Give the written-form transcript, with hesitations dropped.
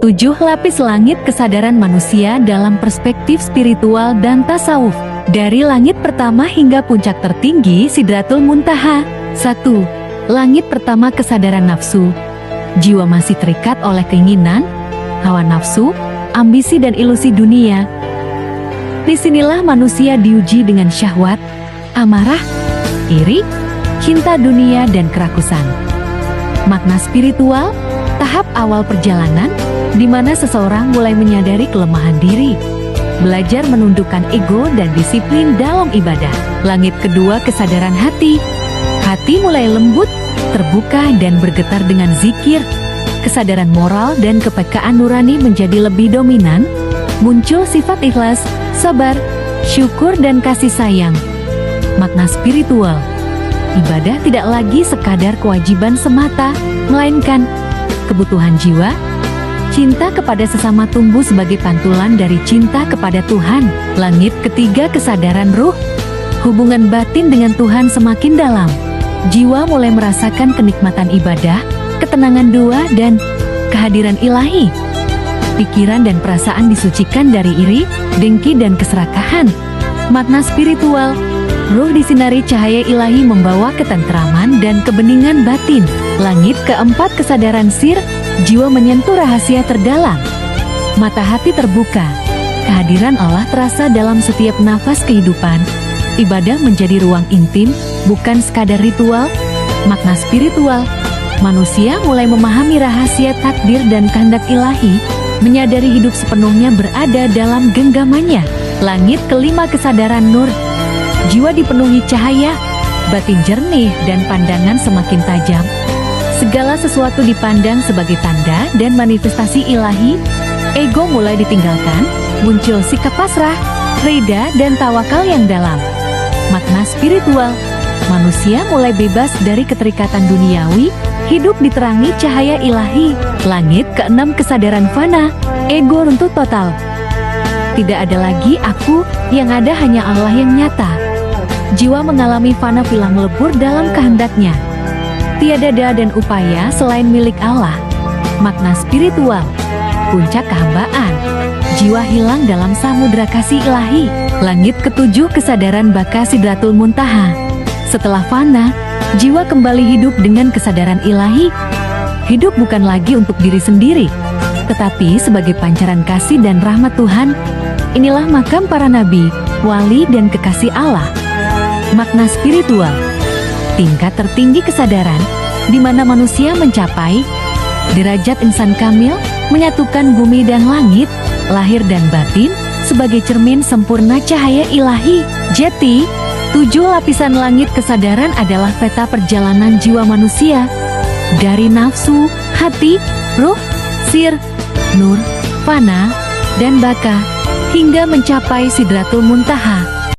7 lapis langit kesadaran manusia dalam perspektif spiritual dan tasawuf. Dari langit pertama hingga puncak tertinggi Sidratul Muntaha. 1. Langit pertama kesadaran nafsu. Jiwa masih terikat oleh keinginan, hawa nafsu, ambisi dan ilusi dunia. Disinilah manusia diuji dengan syahwat, amarah, iri, cinta dunia dan kerakusan. Makna spiritual, tahap awal perjalanan, di mana seseorang mulai menyadari kelemahan diri, belajar menundukkan ego dan disiplin dalam ibadah. Langit kedua kesadaran hati. Hati mulai lembut, terbuka dan bergetar dengan zikir. Kesadaran moral dan kepekaan nurani menjadi lebih dominan. Muncul sifat ikhlas, sabar, syukur dan kasih sayang. Makna spiritual. Ibadah tidak lagi sekadar kewajiban semata, melainkan kebutuhan jiwa. Cinta kepada sesama tumbuh sebagai pantulan dari cinta kepada Tuhan. Langit ketiga kesadaran ruh. Hubungan batin dengan Tuhan semakin dalam. Jiwa mulai merasakan kenikmatan ibadah, ketenangan doa dan kehadiran ilahi. Pikiran dan perasaan disucikan dari iri, dengki dan keserakahan. Makna spiritual. Ruh disinari cahaya ilahi membawa ketentraman dan kebeningan batin. Langit keempat kesadaran sir. Jiwa menyentuh rahasia terdalam. Mata hati terbuka. Kehadiran Allah terasa dalam setiap nafas kehidupan. Ibadah menjadi ruang intim, bukan sekadar ritual. Makna spiritual. Manusia mulai memahami rahasia takdir dan kehendak ilahi, menyadari hidup sepenuhnya berada dalam genggamannya. Langit kelima kesadaran nur. Jiwa dipenuhi cahaya, batin jernih dan pandangan semakin tajam. Segala sesuatu dipandang sebagai tanda dan manifestasi ilahi. Ego mulai ditinggalkan, muncul sikap pasrah, reda dan tawakal yang dalam. Makna spiritual. Manusia mulai bebas dari keterikatan duniawi, hidup diterangi cahaya ilahi. Langit keenam kesadaran fana. Ego runtuh total. Tidak ada lagi aku, yang ada hanya Allah yang nyata. Jiwa mengalami fana filah melebur dalam kehendaknya. Tiada daya dan upaya selain milik Allah. Makna spiritual. Puncak kehambaan. Jiwa hilang dalam samudra kasih ilahi. Langit ketujuh kesadaran baka Sidratul Muntaha. Setelah fana, jiwa kembali hidup dengan kesadaran ilahi. Hidup bukan lagi untuk diri sendiri, tetapi sebagai pancaran kasih dan rahmat Tuhan. Inilah makam para nabi, wali dan kekasih Allah. Makna spiritual. Tingkat tertinggi kesadaran, di mana manusia mencapai derajat insan kamil, menyatukan bumi dan langit, lahir dan batin, sebagai cermin sempurna cahaya ilahi. Jadi, 7 lapisan langit kesadaran adalah peta perjalanan jiwa manusia. Dari nafsu, hati, ruh, sir, nur, fana, dan baka, hingga mencapai Sidratul Muntaha.